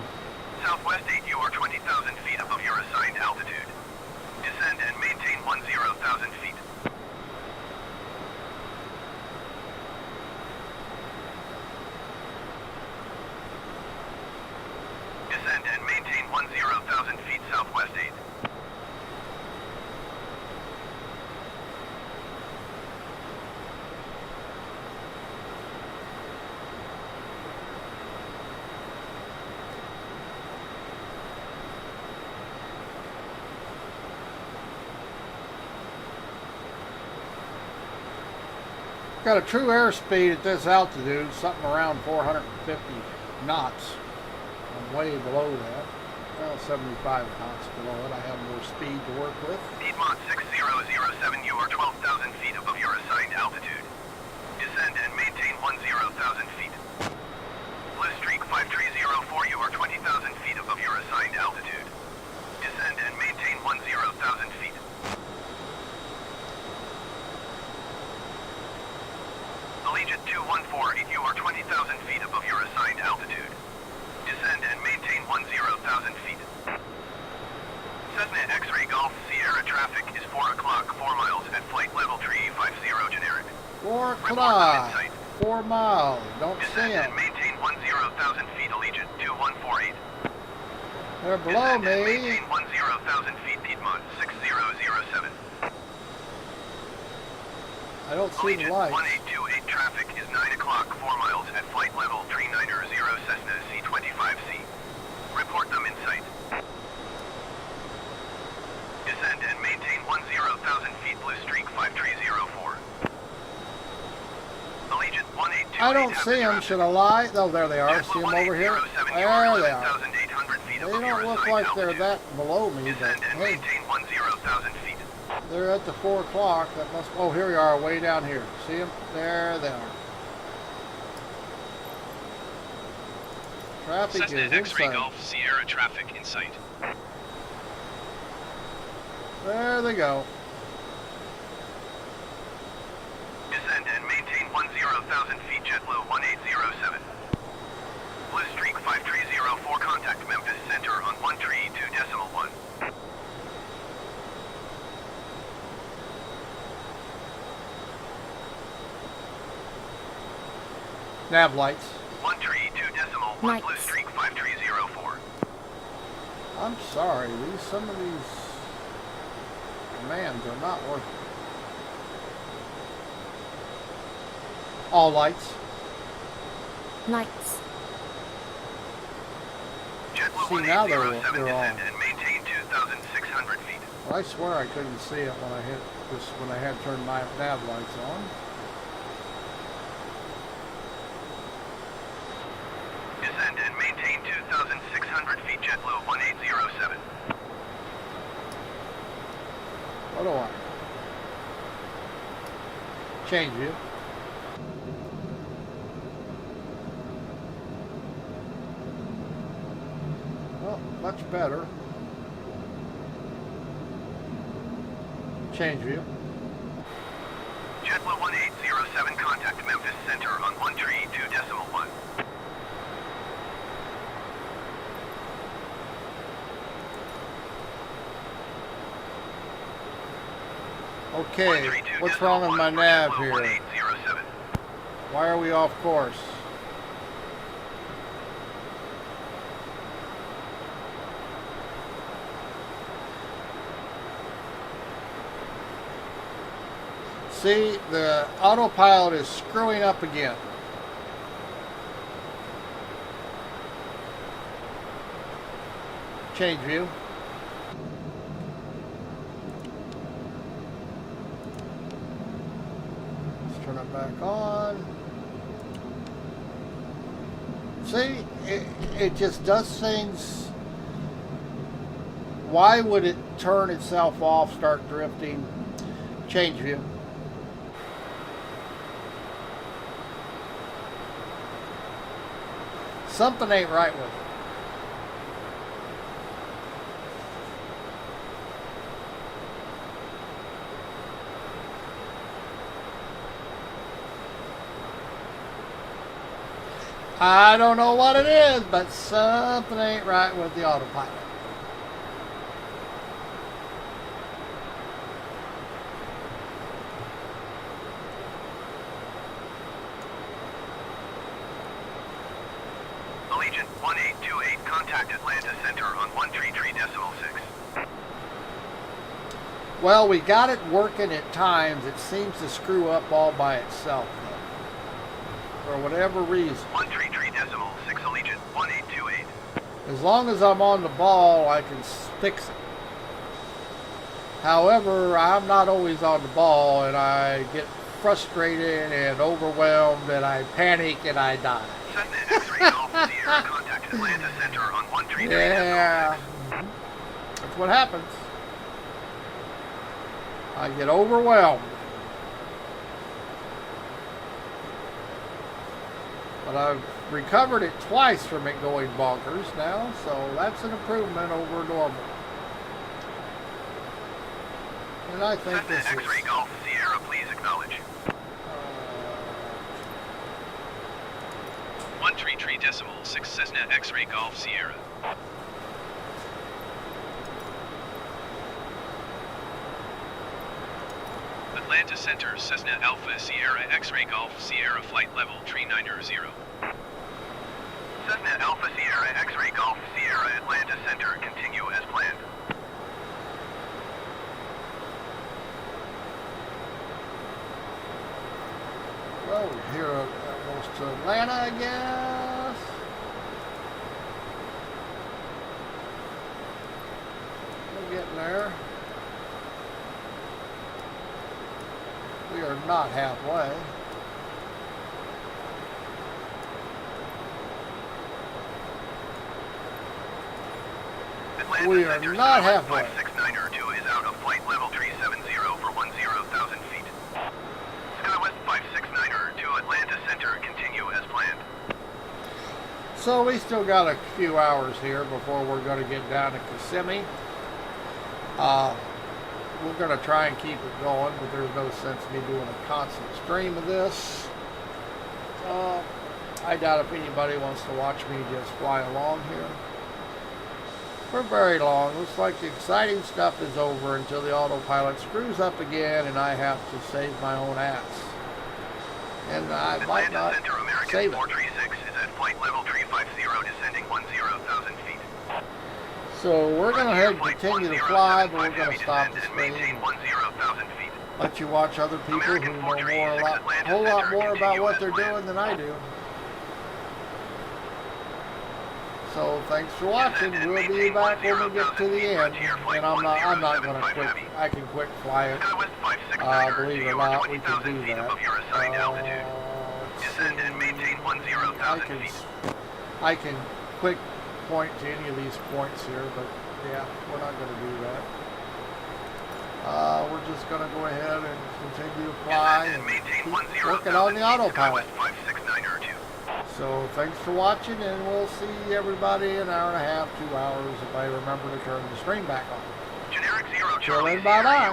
Southwest 8, you are 20,000 feet above your assigned altitude. Descend and maintain 10,000 feet. Descend and maintain 10,000 feet, Southwest 8. Got a true airspeed at this altitude, something around 450 knots. I'm way below that. Well, 75 knots below it. I have more speed to work with. Piedmont 6007, you are 12,000 feet above your assigned altitude. Descend and maintain 10,000 feet. Blue Streak 5304, you are 20,000 feet above your assigned altitude. Descend and maintain 10,000 feet. Allegiant 2148, you are 20,000 feet above your assigned altitude. Descend and maintain 10,000 feet. Cessna X-Ray Golf Sierra traffic is 4 o'clock, 4 miles at flight level 350 generic. 4 Report o'clock. on insight. 4 miles. Don't see Descend them. and maintain 10,000 feet, Allegiant 2148. They're below Descend and me. maintain 10,000 feet, Piedmont 6007. I don't see the Allegiant lights. 1828 traffic is 9 o'clock, 4 miles at flight level 390 Cessna C-25C. Report them in sight. Descend and maintain 10,000 feet, Blue Streak 5304. Allegiant 1828. I don't see them. Should I lie? Oh, there they are. See them over here? There they are. They don't look like they're that below me, but Descend and hey, maintain 10,000 feet. they're at the 4 o'clock. That must. Oh, here we are, way down here. See them? There they are. Traffic Cessna is X-Ray inside. Golf Sierra traffic in sight. There they go. Descend and maintain 10,000 feet, JetBlue 1807. Blue Streak 5304, contact Memphis Center on 132.1. Nav lights. 132.1, Blue Lights. Streak 5304. I'm sorry. Some of these commands are not working. All lights. Lights. JetBlue See, now they're 1807, on. descend and maintain 2,600 feet. Well, I swear I couldn't see it when I hit this when I had turned my nav lights on. Descend and maintain 2,600 feet, JetBlue 1807. What do I? Change view. Well, much better. Change view. JetBlue 1807, contact Memphis Center on 132.1. Okay, what's wrong with my nav here? 1807. Why are we off course? See, the autopilot is screwing up again. Change view. Let's turn it back on. See, it just does things. Why would it turn itself off, start drifting? Change view. Something ain't right with it. I don't know what it is, but something ain't right with the autopilot. Allegiant 1828, contact Atlanta Center on 133.6. Well, we got it working at times. It seems to screw up all by itself, though. For whatever reason. 133.6, Allegiant 1828. As long as I'm on the ball, I can fix it. However, I'm not always on the ball, and I get frustrated and overwhelmed, and I panic, and I die. Cessna X-ray Golf Sierra, contact Atlanta Center on 133.6. Yeah. That's what happens. I get overwhelmed. But I've recovered it twice from it going bonkers now, so that's an improvement over normal. And I think Cessna this is... X-ray Golf Sierra, please acknowledge. 133.6 Cessna X-ray Golf Sierra. Atlanta Center, Cessna Alpha Sierra X-ray Golf Sierra flight level 390. Cessna Alpha Sierra X-ray Golf Sierra Atlanta Center, continue as planned. Well, we're here almost to Atlanta, I guess. We're getting there. We are not halfway. Atlanta We are Center, not Skyline halfway. 56902 is out of flight level 370 for 10,000 feet. Skywest 56902 Atlanta Center, continue as planned. So we still got a few hours here before we're going to get down to Kissimmee. We're going to try and keep it going, but there's no sense in me doing a constant stream of this. I doubt if anybody wants to watch me just fly along here for very long. Looks like the exciting stuff is over until the autopilot screws up again and I have to save my own ass. And I might Atlanta not Center, American save it. 436 is at flight level 350, descending 10,000 feet. So we're going to ahead and continue to fly, but we're going to stop the stream. Maintain 10,000 feet. Let you watch other people who know more, a whole lot more about what they're doing than I do. So thanks for watching. We'll be back when we get to the end, and I'm not going to quit. I can quit flying. Believe it or not, we can do that. Descend and maintain 10,000 feet. I can quick point to any of these points here, but yeah, we're not going to do that. We're just going to go ahead and continue to fly and keep working on the autopilot. So thanks for watching, and we'll see everybody in an hour and a half, 2 hours, if I remember to turn the stream back on. Generic 0 Till Charlie then, bye-bye.